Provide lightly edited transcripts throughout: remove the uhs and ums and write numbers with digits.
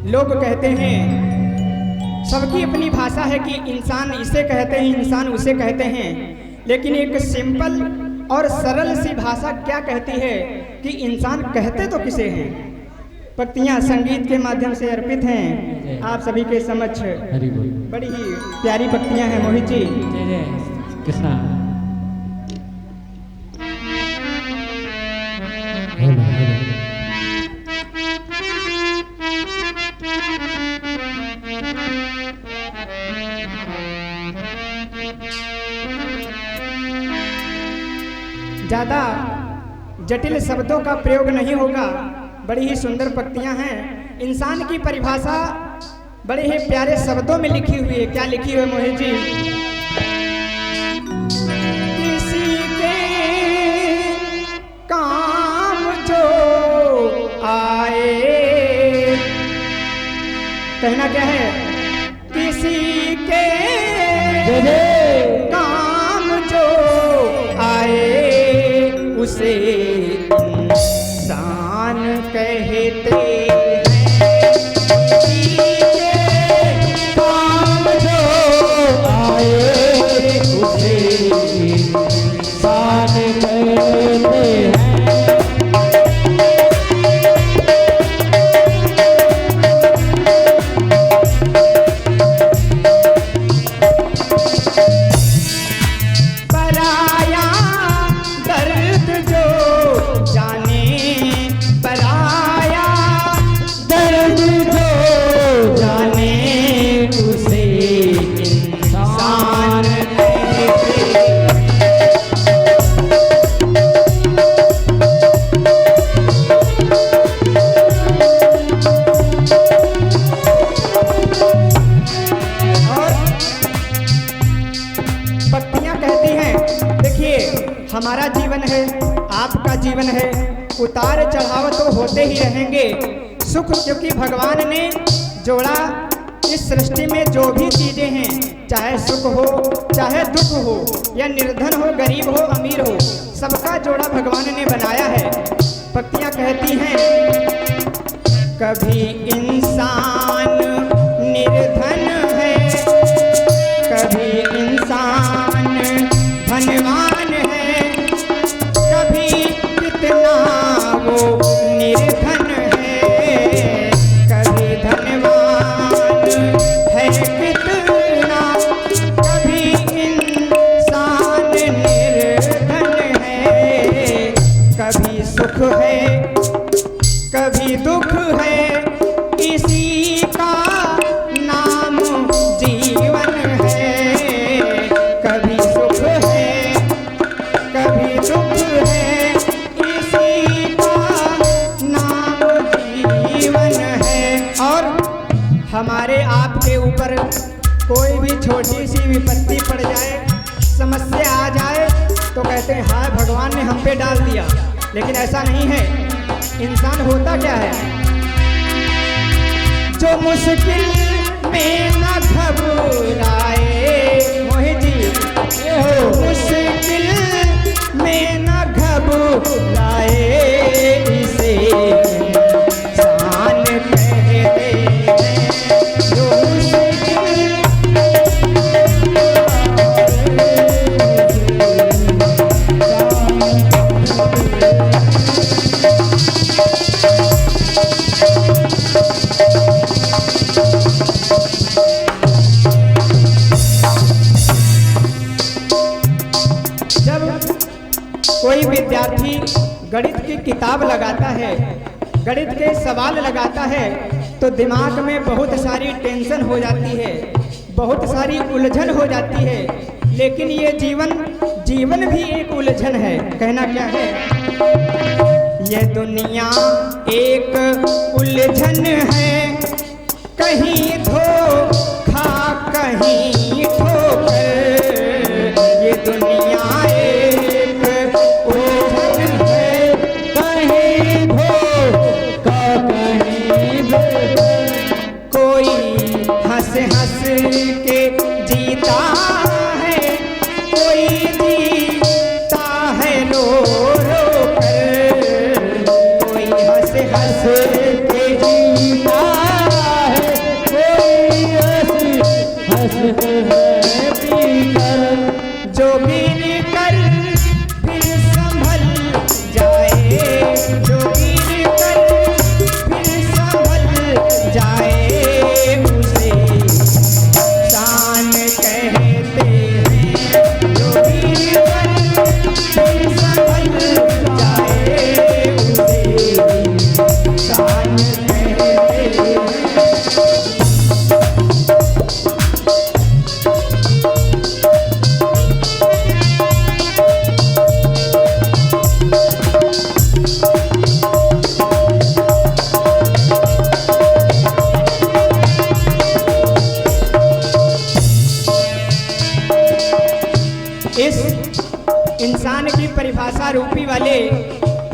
लोग कहते हैं, सबकी अपनी भाषा है कि इंसान इसे कहते हैं, इंसान उसे कहते हैं, लेकिन एक सिंपल और सरल सी भाषा क्या कहती है कि इंसान कहते तो किसे हैं। पंक्तियाँ संगीत के माध्यम से अर्पित हैं आप सभी के समक्ष। बड़ी ही प्यारी पंक्तियाँ हैं मोहित जी। जय जय कृष्णा। ज़्यादा जटिल शब्दों का प्रयोग नहीं होगा, बड़ी ही सुंदर पंक्तियां हैं। इंसान की परिभाषा बड़े ही प्यारे शब्दों में लिखी हुई है। क्या लिखी हुई है मोहित जी? किसी के काम जो आए, कहना क्या है? किसी के काम जो आए उसे इंसान कहते हैं। काम जो आए उसे इंसान कहते हैं। हमारा जीवन है, आपका जीवन है, उतार चढ़ाव तो होते ही रहेंगे। सुख क्योंकि भगवान ने जोड़ा इस सृष्टि में जो भी चीजें हैं, चाहे सुख हो चाहे दुख हो, या निर्धन हो गरीब हो अमीर हो, सबका जोड़ा भगवान ने बनाया है। पंक्तियां कहती हैं, कभी इंसान निर्धन है, कभी इंसान धनवान है, कभी कितना वो निर्धन है, कभी धनवान है कितना, कभी इंसान निर्धन है, कभी सुख है कभी दुख है, इसी का नाम जीवन है। कभी सुख है कभी दुख है, इसी का नाम जीवन है। और हमारे आपके ऊपर कोई भी छोटी सी विपत्ति पड़ जाए, समस्या आ जाए, तो कहते हैं हाय भगवान ने हम पे डाल दिया, लेकिन ऐसा नहीं है। इंसान होता क्या है? जो मुश्किल में न घबराए, मोहित जी, मुश्किल में न घबराए, इसे इंसान कहते हैं। जो मुश्किल कोई विद्यार्थी गणित की किताब लगाता है, गणित के सवाल लगाता है, तो दिमाग में बहुत सारी टेंशन हो जाती है, बहुत सारी उलझन हो जाती है। लेकिन ये जीवन भी एक उलझन है। कहना क्या है? ये दुनिया एक उलझन है, कहीं धोखा कहीं ठोकर। ये दुनिया हंस के जीता है, कोई जीता है रो रो कर, कोई हंस के जीता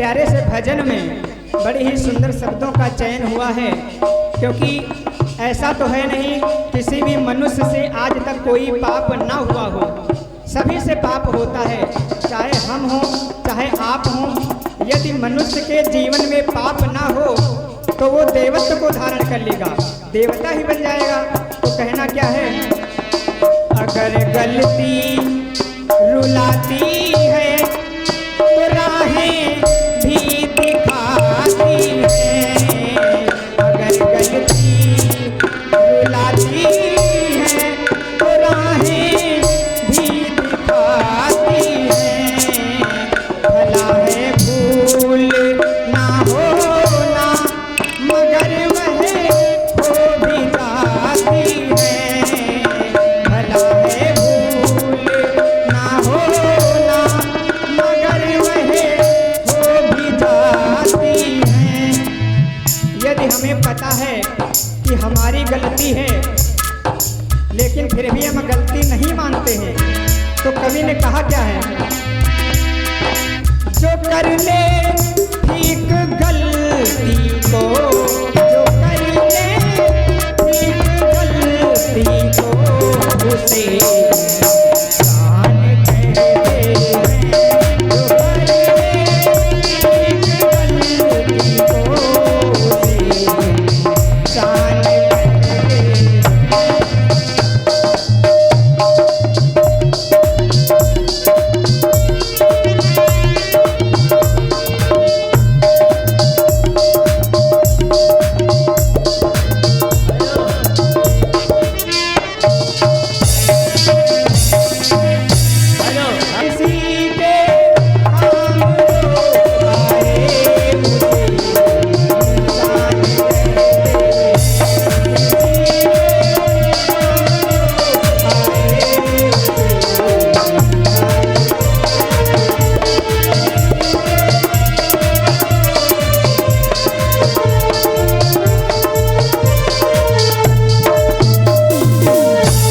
प्यारे से भजन में बड़े ही सुंदर शब्दों का चयन हुआ है, क्योंकि ऐसा तो है नहीं किसी भी मनुष्य से आज तक कोई पाप ना हुआ हो। सभी से पाप होता है, चाहे हम हों चाहे आप हों। यदि मनुष्य के जीवन में पाप ना हो तो वो देवत्व को धारण कर लेगा, देवता ही बन जाएगा। तो कहना क्या है, अगर गलती रुलाती है तो राहें भी दिखाती है। अगर गलती रुलाती है तो राहें भी दिखाती है। भला है भूल ना होना मगर वह हो भी जाती है। भला है भूल ना होना मगर वह हो भी जाती है। यदि हमें पता है कि हमारी गलती है लेकिन फिर भी हम गलती नहीं मानते हैं, तो कवि ने कहा क्या है, जो कर ले ठीक गलती को